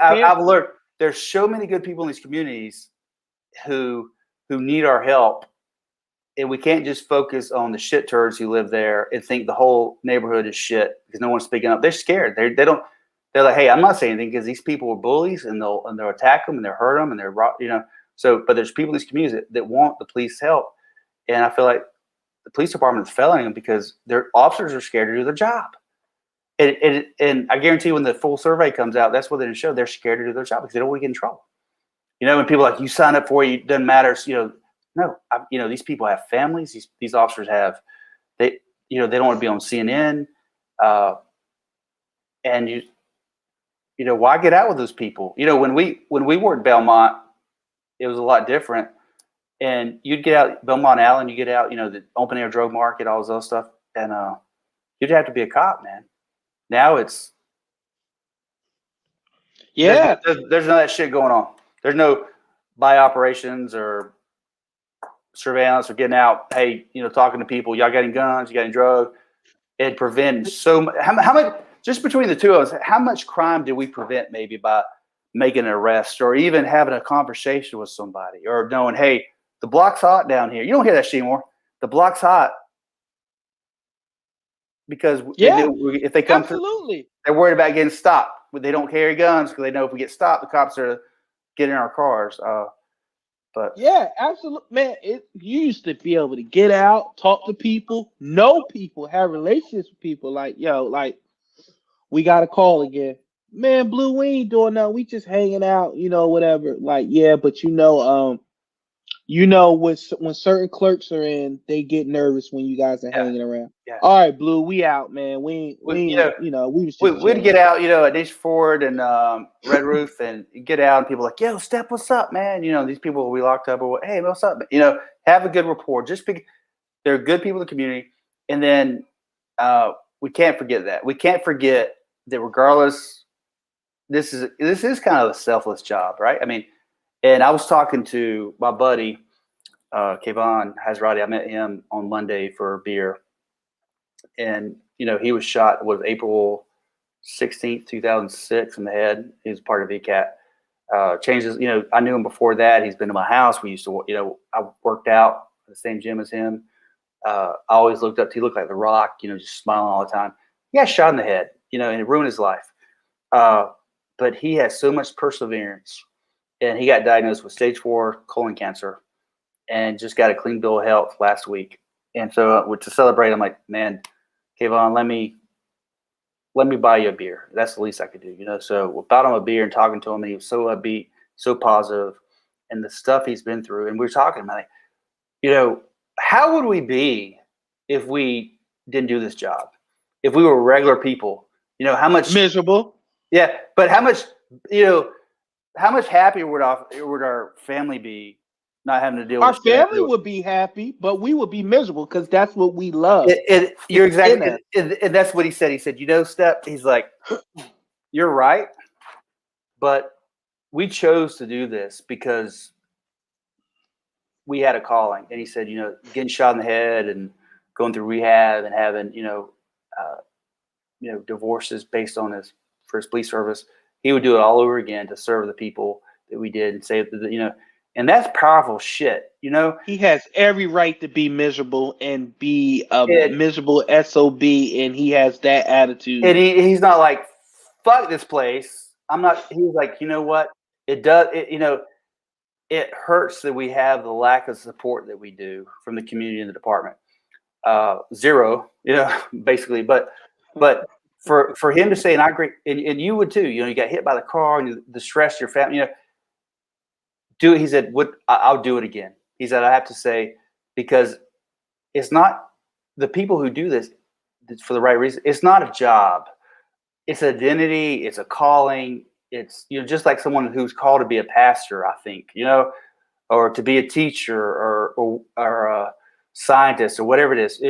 S1: I've learned there's so many good people in these communities who need our help, and we can't just focus on the shit turds who live there and think the whole neighborhood is shit because no one's speaking up. They're scared. They don't. They're like, hey, I'm not saying anything because these people are bullies and they'll attack them and they'll hurt them and they're So, but there's people in these communities that want the police help, and I feel like the police department is failing them because their officers are scared to do their job. And I guarantee when the full survey comes out, that's what they're going to show. They're scared to do their job because they don't want to get in trouble. When people are like, you sign up for it, it doesn't matter. No, these people have families. These officers have, they don't want to be on CNN. And why get out with those people? When we were at Belmont, it was a lot different. And you'd get out Belmont Allen, you get out, the open air drug market, all this other stuff, and you'd have to be a cop, man. Now it's there's none of that shit going on. There's no buy operations or surveillance or getting out. Hey, talking to people. Y'all got any guns? You got any drugs? It prevents so much. How much? Just between the two of us, how much crime did we prevent maybe by making an arrest or even having a conversation with somebody or knowing, hey, the block's hot down here. You don't hear that shit anymore. The block's hot because if they come through, they're worried about getting stopped. They don't carry guns because they know if we get stopped, the cops are getting in our cars. But
S3: yeah, absolutely, man. You used to be able to get out, talk to people, know people, have relationships with people. Like, like we got a call again. Man, Blue, we ain't doing nothing. We just hanging out, whatever. Like, yeah, but you You know, when certain clerks are in, they get nervous when you guys are
S1: Yeah,
S3: hanging around.
S1: yeah.
S3: All right, Blue, we out, man. We was just
S1: We'd
S3: chilling.
S1: get out, at Nation Ford and Red Roof, and you get out, and people are like, "Yo, Step, what's up, man?" These people we locked up, or "Hey, what's up?" Have a good rapport. They're good people in the community, and then we can't forget that. We can't forget that regardless, this is kind of a selfless job, right? I mean, and I was talking to my buddy Kayvon Hazrati. I met him on Monday for a beer, and he was shot. It was April 16th, 2006, in the head. He was part of VCAT. Changes. I knew him before that. He's been to my house. We used to, I worked out at the same gym as him. I always looked up to. He looked like The Rock. Just smiling all the time. He got shot in the head. And it ruined his life. But he has so much perseverance, and he got diagnosed with stage 4 colon cancer, and just got a clean bill of health last week. And so to celebrate, I'm like, man, Kayvon, let me buy you a beer. That's the least I could do, So we bought him a beer and talking to him, and he was so upbeat, so positive, and the stuff he's been through. And we were talking about it. How would we be if we didn't do this job? If we were regular people, how much
S3: miserable?
S1: Yeah, but how much happier would our family be not having to deal
S3: Our
S1: with the shit I
S3: family
S1: do?
S3: would be happy, but we would be miserable because that's what we love.
S1: You're
S3: It's in
S1: exactly,
S3: us.
S1: and that's what he said. He said, Step, he's like, you're right, but we chose to do this because we had a calling. And he said, getting shot in the head and going through rehab and having, divorces based on for his police service, he would do it all over again to serve the people that we did and save and that's powerful shit.
S3: He has every right to be miserable and be a
S1: And,
S3: miserable SOB, and he has that attitude.
S1: and he's not like, fuck this place. I'm not. He was like, you know what? It does. It hurts that we have the lack of support that we do from the community and the department. Zero, basically. But for him to say, and I agree, and you would too. You got hit by the car and the stress your family. Do it. He said, "What? I'll do it again." He said, "I have to say, because it's not the people who do this for the right reason. It's not a job. It's an identity. It's a calling. It's just like someone who's called to be a pastor. I think or to be a teacher or a scientist or whatever it is.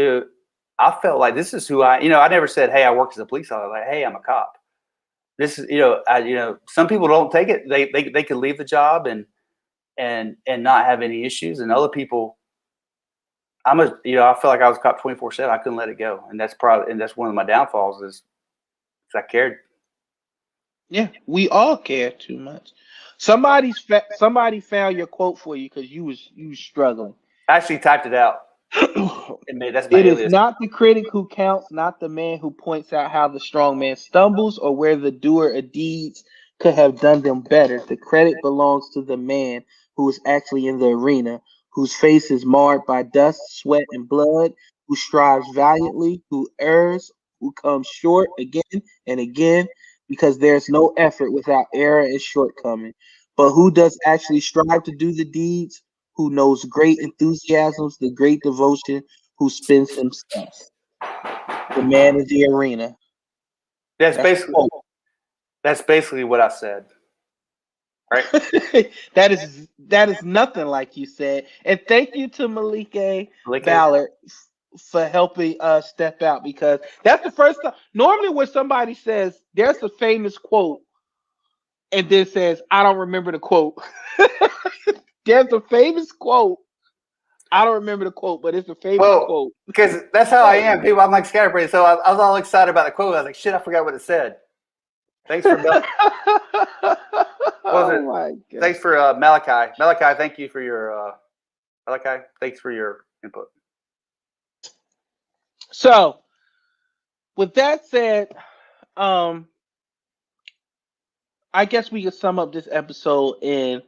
S1: I felt like this is who I. I never said, "Hey, I worked as a police officer." Like, "Hey, I'm a cop." This is some people don't take it. They could leave the job and not have any issues, and other people. I feel like I was a cop 24/7. I couldn't let it go, and that's one of my downfalls is because I cared.
S3: Yeah, we all care too much. Somebody found your quote for you because you was struggling.
S1: I actually typed it out. That's my
S3: It is
S1: alias.
S3: not the critic who counts, not the man who points out how the strong man stumbles or where the doer of deeds could have done them better. The credit belongs to the man who is actually in the arena, whose face is marred by dust, sweat, and blood, who strives valiantly, who errs, who comes short again and again, because there's no effort without error and shortcoming. But who does actually strive to do the deeds? Who knows great enthusiasms, the great devotion, who spends himself. The man in the arena.
S1: That's
S3: That's
S1: basically
S3: quote.
S1: that's basically what I said. Right?
S3: that is nothing like you said. And thank you to Malike
S1: Like
S3: Ballard for helping us step out, because that's the first time. Normally when somebody says there's a famous quote and then says, I don't remember the quote. There's a famous quote. I don't remember the quote, but it's a famous quote.
S1: because that's how I am. People, I'm like scatterbrained. So I was all excited about the quote. I was like, shit, I forgot what it said. Thanks for
S3: Oh my God.
S1: Thanks for Malachi. Malachi, thank you for your Malachi. Thanks for your input.
S3: So, with that said, I guess we can sum up this episode in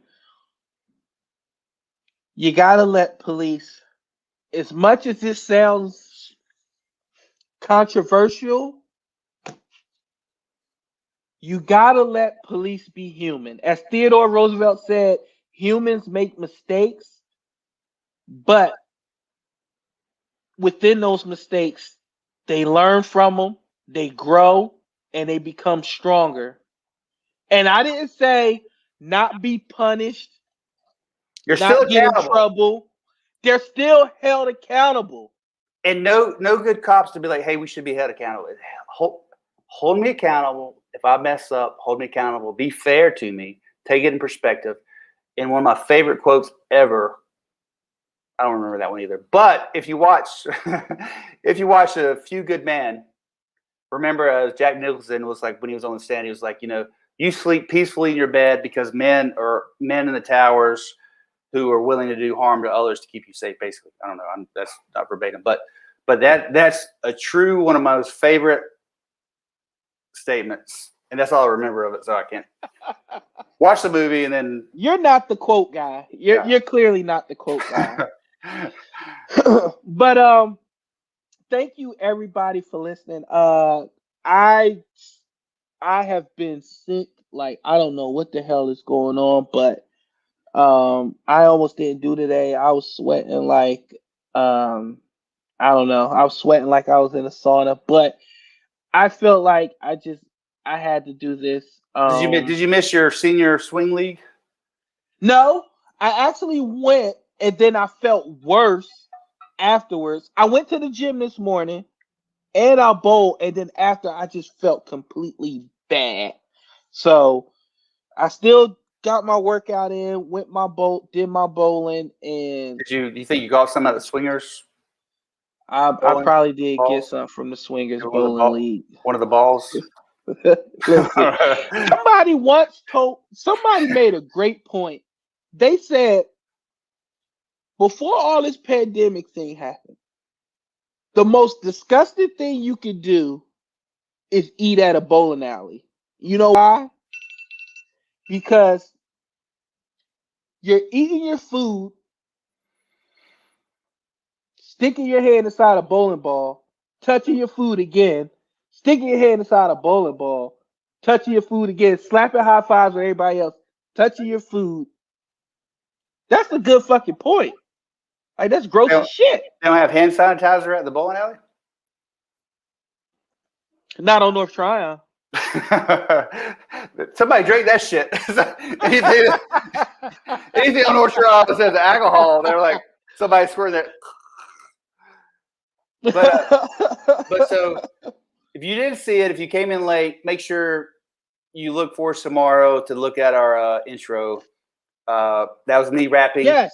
S3: you gotta let police, as much as this sounds controversial, you gotta let police be human. As Theodore Roosevelt said, humans make mistakes, But within those mistakes, they learn from them, they grow, and they become stronger. And I didn't say not be punished,
S1: You're still
S3: not get in
S1: accountable.
S3: trouble. They're still held accountable.
S1: And no good cops to be like, hey, we should be held accountable. Hold me accountable. If I mess up, hold me accountable. Be fair to me. Take it in perspective. And one of my favorite quotes ever, I don't remember that one either. But if you watch A Few Good Men, remember Jack Nicholson was like, when he was on the stand, he was like, you sleep peacefully in your bed because men in the towers who are willing to do harm to others to keep you safe. Basically, I don't know. That's not verbatim, but that's a true one of my most favorite statements, and that's all I remember of it. So I can't watch the movie and then.
S3: You're not the quote guy. You're clearly not the quote guy. But thank you everybody for listening. I have been sick. Like, I don't know what the hell is going on, but I almost didn't do today. I was sweating like I don't know. I was sweating like I was in a sauna, but I felt like I had to do this.
S1: Did you miss your senior swing league?
S3: No, I actually went, and then I felt worse afterwards. I went to the gym this morning and I bowled, and then after I just felt completely bad. So I still got my workout in, did my bowling, and
S1: You think you got some of the swingers?
S3: I
S1: Bowling?
S3: probably did
S1: Balls?
S3: get some from the Swingers
S1: One of the
S3: Bowling League.
S1: One of the balls.
S3: Listen, somebody made a great point. They said before all this pandemic thing happened, the most disgusting thing you could do is eat at a bowling alley. You know why? Because you're eating your food, sticking your hand inside a bowling ball, touching your food again, sticking your hand inside a bowling ball, touching your food again, slapping high fives with everybody else, touching your food. That's a good fucking point. Like, that's gross as shit.
S1: They don't have hand sanitizer at the bowling alley?
S3: Not on North Tryon.
S1: Somebody drink that shit. anything on North Tryon that says alcohol, they're like, somebody squirting it. But so if you didn't see it, if you came in late, make sure you look for us tomorrow to look at our intro. That was me rapping.
S3: Yes.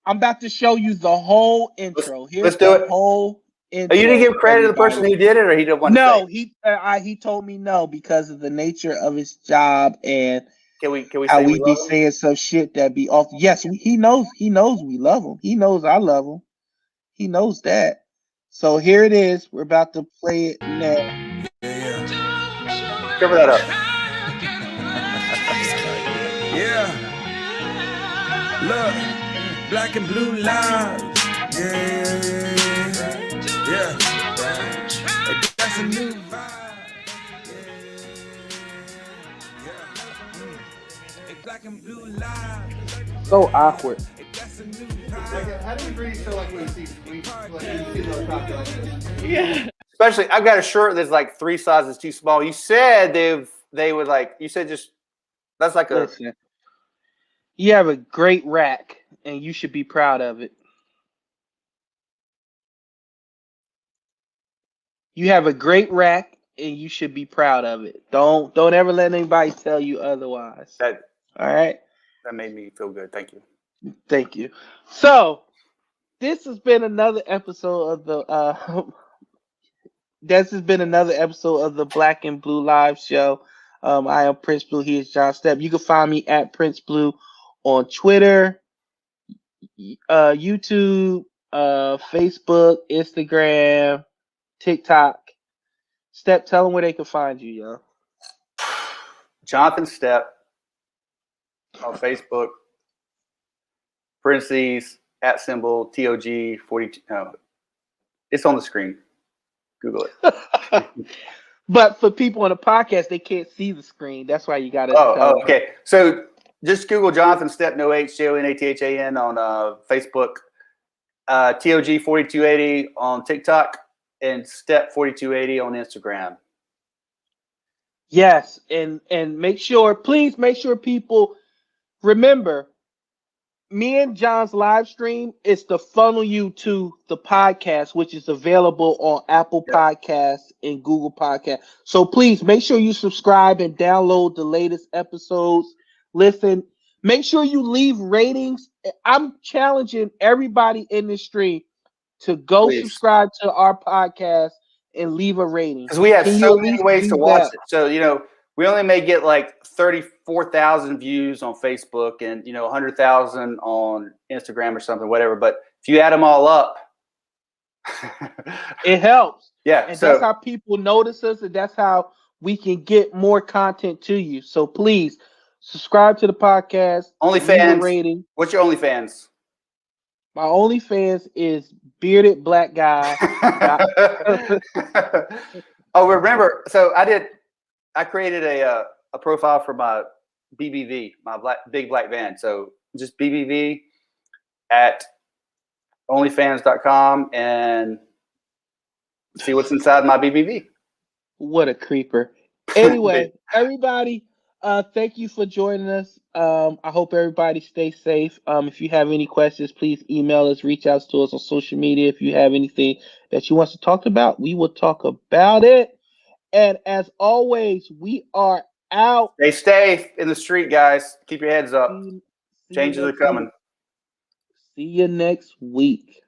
S3: I'm about to show you the whole intro.
S1: Let's do it.
S3: Whole intro.
S1: You didn't give credit to the person who did it, or he didn't want to say it?
S3: He told me no because of the nature of his job and
S1: can we
S3: how
S1: say
S3: we be saying some shit that be off. Yes, he knows we love him. He knows I love him. He knows that. So here it is. We're about to play it now.
S1: Cover that up.
S2: Yeah. Look, black and blue lines. Yeah. That's a new vibe. Yeah. Black and blue lines.
S3: So awkward.
S2: That's a new vibe.
S1: How do you really feel like when you see those cocktails like this? Yeah. Especially, I've got a shirt that's like 3 sizes too small. You said they would like. You said just that's like a.
S3: Listen, you have a great rack, and you should be proud of it. You have a great rack, and you should be proud of it. Don't ever let anybody tell you otherwise. All right.
S1: That made me feel good. Thank you.
S3: Thank you. So, this has been another episode of the. This has been another episode of the Black and Blue Live Show. I am Prince Blue. He is John Stepp. You can find me at Prince Blue on Twitter, YouTube, Facebook, Instagram, TikTok. Stepp, tell them where they can find you, yo.
S1: Jonathan Stepp on Facebook. Parentheses @ TOG 42. No, it's on the screen. Google it.
S3: But for people on the podcast, they can't see the screen. That's why you got to.
S1: Oh, okay. So just Google Jonathan Stepp, no H, JONATHAN on Facebook. TOG 4280 on TikTok and Step 4280 on Instagram.
S3: Yes, and please make sure people remember, me and John's live stream is to funnel you to the podcast, which is available on Apple
S1: Yep.
S3: Podcasts and Google Podcasts. So please make sure you subscribe and download the latest episodes. Listen, make sure you leave ratings. I'm challenging everybody in this stream to go
S1: Please.
S3: subscribe to our podcast and leave a rating.
S1: Because we have
S3: Can you
S1: so
S3: at
S1: many
S3: least
S1: ways to
S3: do
S1: watch
S3: that?
S1: it. So, we only may get like 34,000 views on Facebook and, 100,000 on Instagram or something, whatever. But if you add them all up,
S3: It helps.
S1: yeah.
S3: And
S1: So
S3: that's how people notice us, and that's how we can get more content to you. So please subscribe to the podcast. Leave a
S1: OnlyFans.
S3: rating.
S1: What's your OnlyFans?
S3: My OnlyFans is bearded black guy.
S1: Oh, remember? So I created a profile for my BBV, my big black van. So just BBV at onlyfans.com and see what's inside my BBV.
S3: What a creeper. Anyway, everybody, thank you for joining us. I hope everybody stays safe. If you have any questions, please email us, reach out to us on social media. If you have anything that you want to talk about, we will talk about it. And as always, we are out.
S1: Stay safe in the street, guys. Keep your heads up.
S3: See you
S1: Changes are
S3: next
S1: coming.
S3: week. See you next week.